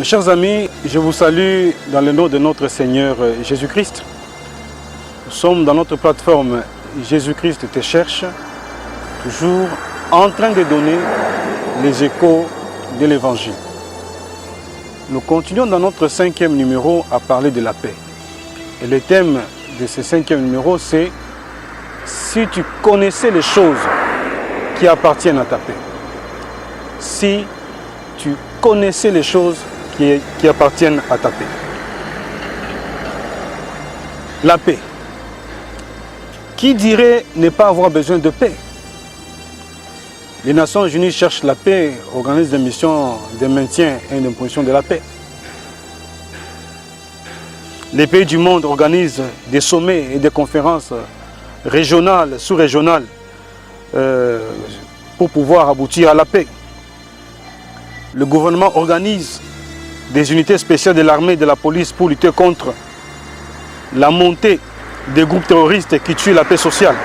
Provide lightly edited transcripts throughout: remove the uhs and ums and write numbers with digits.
chers amis, je vous salue dans le nom de notre Seigneur Jésus-Christ. Nous sommes dans notre plateforme Jésus-Christ te cherche, toujours en train de donner les échos de l'Évangile. Nous continuons dans notre 5e numéro à parler de la paix. Et le thème de ce 5e numéro, c'est « Si tu connaissais les choses qui appartiennent à ta paix ». Si tu connaissais les choses qui appartiennent à ta paix. La paix. Qui dirait ne pas avoir besoin de paix? Les Nations Unies cherchent la paix, organisent des missions de maintien et de promotion de la paix. Les pays du monde organisent des sommets et des conférences régionales, sous-régionales, pour pouvoir aboutir à la paix. Le gouvernement organise des unités spéciales de l'armée et de la police pour lutter contre la montée des groupes terroristes qui tuent la paix sociale.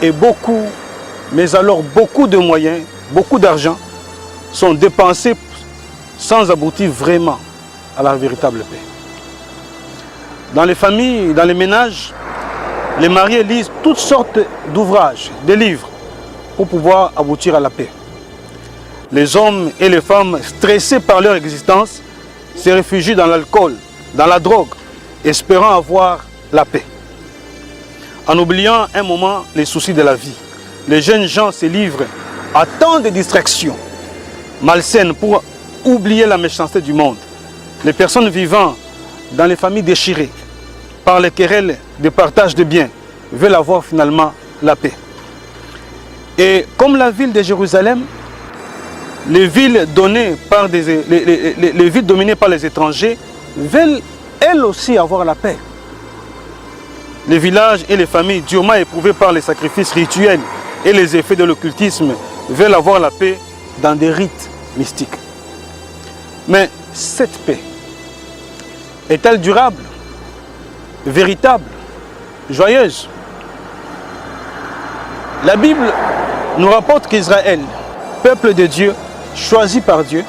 Et beaucoup de moyens, beaucoup d'argent sont dépensés sans aboutir vraiment à la véritable paix. Dans les familles, dans les ménages, les mariés lisent toutes sortes d'ouvrages, de livres, pour pouvoir aboutir à la paix. Les hommes et les femmes, stressés par leur existence, se réfugient dans l'alcool, dans la drogue, espérant avoir la paix. En oubliant un moment les soucis de la vie, les jeunes gens se livrent à tant de distractions malsaines pour oublier la méchanceté du monde. Les personnes vivant dans les familles déchirées par les querelles de partage de biens veulent avoir finalement la paix. Et comme la ville de Jérusalem, les villes dominées par les étrangers veulent elles aussi avoir la paix. Les villages et les familles durement éprouvées par les sacrifices rituels et les effets de l'occultisme veulent avoir la paix dans des rites mystiques. Mais cette paix est-elle durable, véritable, joyeuse? La Bible nous rapporte qu'Israël, peuple de Dieu, choisi par Dieu,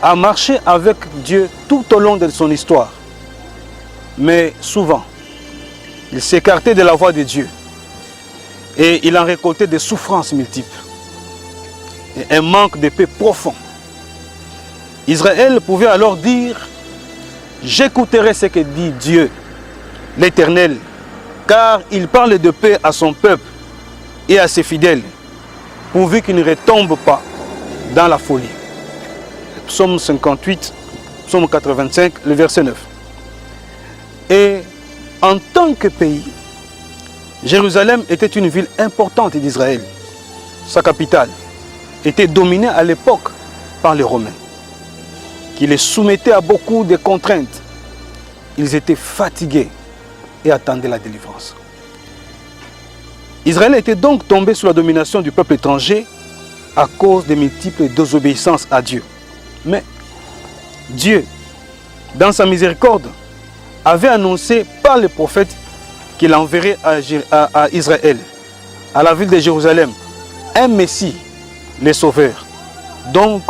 a marché avec Dieu tout au long de son histoire. Mais souvent, il s'écartait de la voie de Dieu et il en récoltait des souffrances multiples et un manque de paix profond. Israël pouvait alors dire « J'écouterai ce que dit Dieu, l'Éternel, car il parle de paix à son peuple et à ses fidèles, pourvu qu'il ne retombe pas dans la folie. » Psaume 58, Psaume 85, le verset 9. Et en tant que pays, Jérusalem était une ville importante d'Israël. Sa capitale était dominée à l'époque par les Romains, qui les soumettaient à beaucoup de contraintes. Ils étaient fatigués et attendaient la délivrance. Israël était donc tombé sous la domination du peuple étranger à cause des multiples désobéissances à Dieu. Mais Dieu, dans sa miséricorde, avait annoncé par les prophètes qu'il enverrait à Israël, à la ville de Jérusalem, un Messie, le Sauveur, donc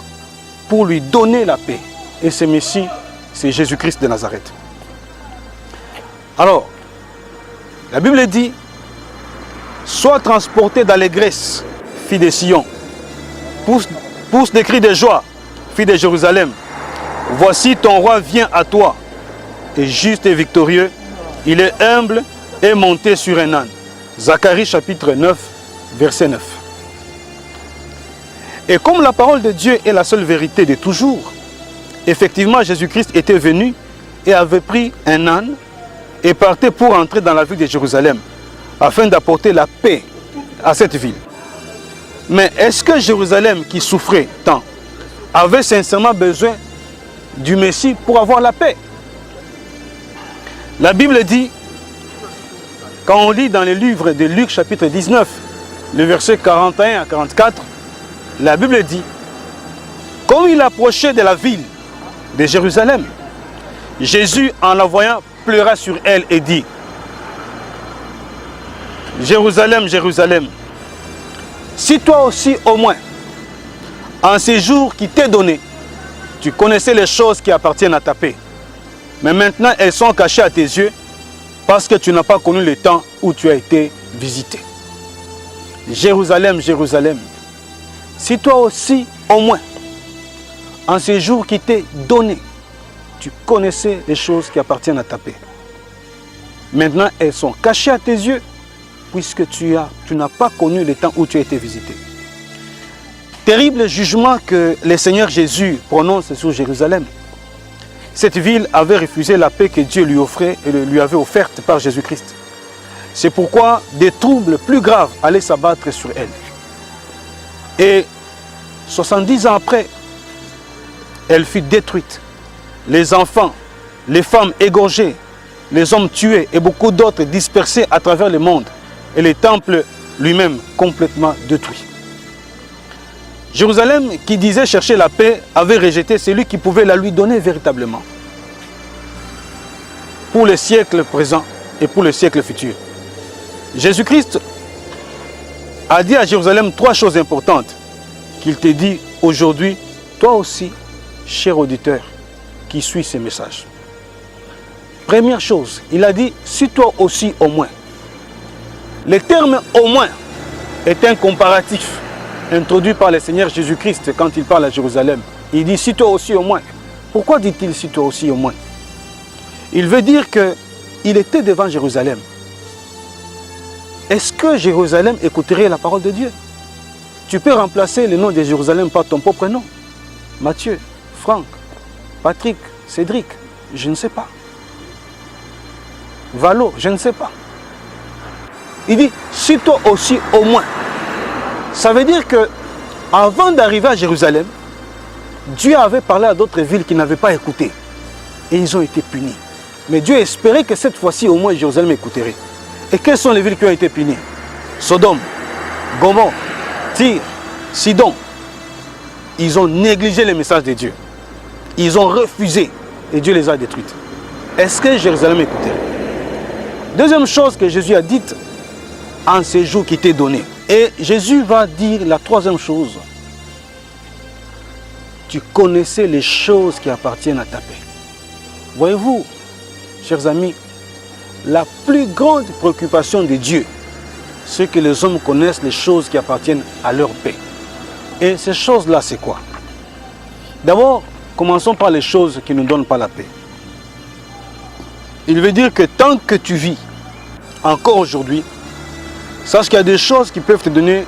pour lui donner la paix. Et ce Messie, c'est Jésus-Christ de Nazareth. Alors, la Bible dit, sois transporté d'allégresse, fille de Sion, pousse des cris de joie, fille de Jérusalem. Voici ton roi vient à toi, et juste et victorieux, il est humble et monté sur un âne. Zacharie chapitre 9, verset 9. Et comme la parole de Dieu est la seule vérité de toujours, effectivement Jésus-Christ était venu et avait pris un âne et partait pour entrer dans la ville de Jérusalem, afin d'apporter la paix à cette ville. Mais est-ce que Jérusalem, qui souffrait tant, avait sincèrement besoin du Messie pour avoir la paix? La Bible dit, quand on lit dans le livre de Luc chapitre 19, le verset 41 à 44, la Bible dit, comme il approchait de la ville de Jérusalem, Jésus, en la voyant, pleura sur elle et dit, Jérusalem, Jérusalem, si toi aussi au moins, en ces jours qui t'est donné, Tu connaissais les choses qui appartiennent à ta paix. Mais maintenant, elles sont cachées à tes yeux parce que tu n'as pas connu le temps où tu as été visité. Jérusalem, Jérusalem, si toi aussi, au moins, en ces jours qui t'est donné, tu connaissais les choses qui appartiennent à ta paix. Maintenant, elles sont cachées à tes yeux puisque tu n'as pas connu le temps où tu as été visité. Terrible jugement que le Seigneur Jésus prononce sur Jérusalem. Cette ville avait refusé la paix que Dieu lui offrait et lui avait offerte par Jésus-Christ. C'est pourquoi des troubles plus graves allaient s'abattre sur elle. Et 70 ans après, elle fut détruite. Les enfants, les femmes égorgées, les hommes tués et beaucoup d'autres dispersés à travers le monde. Et le temple lui-même complètement détruit. Jérusalem, qui disait chercher la paix, avait rejeté celui qui pouvait la lui donner véritablement. Pour les siècles présents et pour les siècles futurs. Jésus-Christ a dit à Jérusalem 3 choses importantes qu'il te dit aujourd'hui, toi aussi, cher auditeur, qui suis ces messages. Première chose, il a dit, si toi aussi au moins. Le terme au moins est un comparatif introduit par le Seigneur Jésus-Christ quand il parle à Jérusalem. Il dit, si toi aussi au moins. Pourquoi dit-il si toi aussi au moins? Il veut dire qu'il était devant Jérusalem. Est-ce que Jérusalem écouterait la parole de Dieu? Tu peux remplacer le nom de Jérusalem par ton propre nom. Mathieu, Franck, Patrick, Cédric, je ne sais pas. Valo, je ne sais pas. Il dit, si toi aussi au moins. Ça veut dire que avant d'arriver à Jérusalem, Dieu avait parlé à d'autres villes qui n'avaient pas écouté. Et ils ont été punis. Mais Dieu espérait que cette fois-ci au moins Jérusalem écouterait. Et quelles sont les villes qui ont été punies? Sodome, Gomorrhe, Tyr, Sidon. Ils ont négligé le message de Dieu. Ils ont refusé et Dieu les a détruites. Est-ce que Jérusalem écouterait? Deuxième chose que Jésus a dite en ces jours qui t'est donné. Et Jésus va dire la troisième chose. Tu connaissais les choses qui appartiennent à ta paix. Voyez-vous, chers amis, la plus grande préoccupation de Dieu, c'est que les hommes connaissent les choses qui appartiennent à leur paix. Et ces choses-là, c'est quoi? D'abord, commençons par les choses qui ne donnent pas la paix. Il veut dire que tant que tu vis, encore aujourd'hui, sache qu'il y a des choses qui peuvent te donner,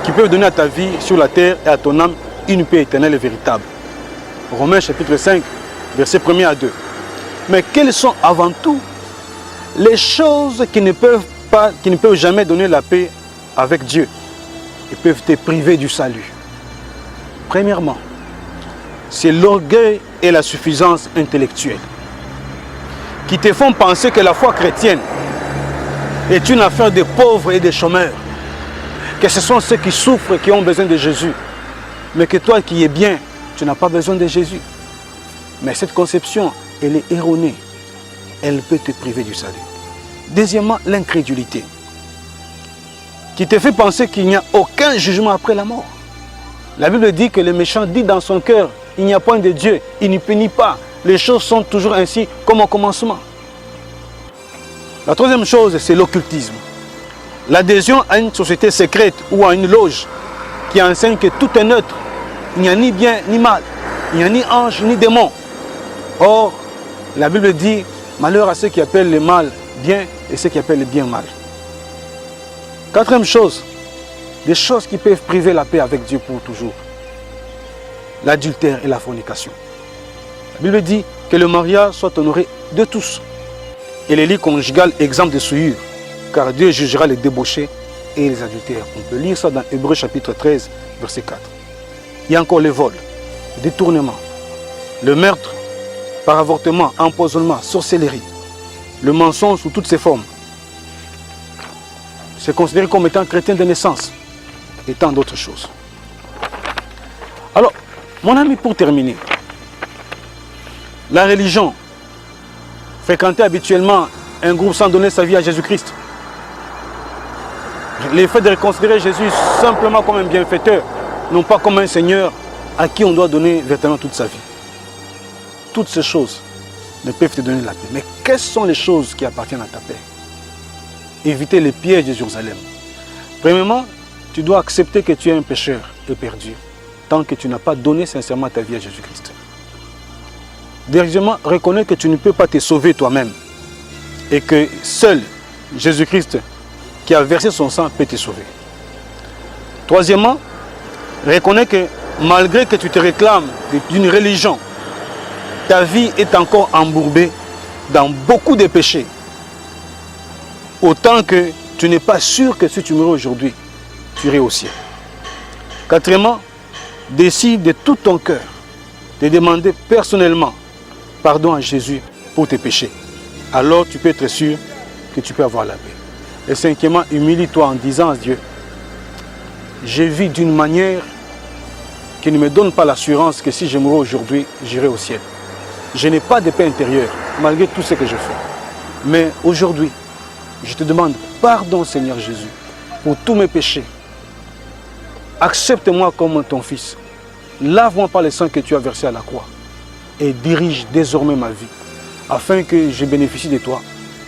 qui peuvent donner à ta vie sur la terre et à ton âme une paix éternelle et véritable. Romains chapitre 5, versets 1 à 2. Mais quelles sont avant tout les choses qui ne peuvent jamais donner la paix avec Dieu et peuvent te priver du salut? Premièrement, c'est l'orgueil et la suffisance intellectuelle qui te font penser que la foi chrétienne est une affaire des pauvres et des chômeurs, que ce sont ceux qui souffrent et qui ont besoin de Jésus, mais que toi qui es bien, tu n'as pas besoin de Jésus. Mais cette conception, elle est erronée. Elle peut te priver du salut. Deuxièmement, l'incrédulité, qui te fait penser qu'il n'y a aucun jugement après la mort. La Bible dit que le méchant dit dans son cœur, il n'y a point de Dieu, il ne punit pas. Les choses sont toujours ainsi comme au commencement. La troisième chose, c'est l'occultisme. L'adhésion à une société secrète ou à une loge qui enseigne que tout est neutre. Il n'y a ni bien ni mal. Il n'y a ni ange ni démon. Or, la Bible dit, malheur à ceux qui appellent le mal bien et ceux qui appellent le bien mal. Quatrième chose, des choses qui peuvent priver la paix avec Dieu pour toujours. L'adultère et la fornication. La Bible dit que le mariage soit honoré de tous. Et les lits conjugales exempts de souillure, car Dieu jugera les débauchés et les adultères. On peut lire ça dans Hébreux chapitre 13, verset 4. Il y a encore les vols, le détournement, le meurtre par avortement, empoisonnement, sorcellerie, le mensonge sous toutes ses formes. C'est considéré comme étant chrétien de naissance et tant d'autres choses. Alors, mon ami, pour terminer, la religion, fréquenter habituellement un groupe sans donner sa vie à Jésus-Christ, le fait de considérer Jésus simplement comme un bienfaiteur, non pas comme un Seigneur, à qui on doit donner véritablement toute sa vie. Toutes ces choses ne peuvent te donner la paix. Mais quelles sont les choses qui appartiennent à ta paix? Éviter les pièges de Jérusalem. Premièrement, tu dois accepter que tu es un pécheur et perdu, tant que tu n'as pas donné sincèrement ta vie à Jésus-Christ. Deuxièmement, reconnais que tu ne peux pas te sauver toi-même et que seul Jésus-Christ qui a versé son sang peut te sauver. Troisièmement, reconnais que malgré que tu te réclames d'une religion, ta vie est encore embourbée dans beaucoup de péchés. Autant que tu n'es pas sûr que si tu meurs aujourd'hui, tu irais au ciel. Quatrièmement, décide de tout ton cœur de demander personnellement pardon à Jésus pour tes péchés. Alors tu peux être sûr que tu peux avoir la paix. Et cinquièmement, humilie-toi en disant à Dieu, je vis d'une manière qui ne me donne pas l'assurance que si je meurs aujourd'hui, j'irai au ciel. Je n'ai pas de paix intérieure, malgré tout ce que je fais. Mais aujourd'hui, je te demande pardon, Seigneur Jésus, pour tous mes péchés. Accepte-moi comme ton fils. Lave-moi par le sang que tu as versé à la croix. Et dirige désormais ma vie, afin que je bénéficie de toi,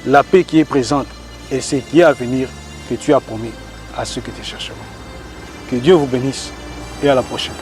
la paix qui est présente et ce qui est à venir que tu as promis à ceux qui te chercheront. Que Dieu vous bénisse et à la prochaine.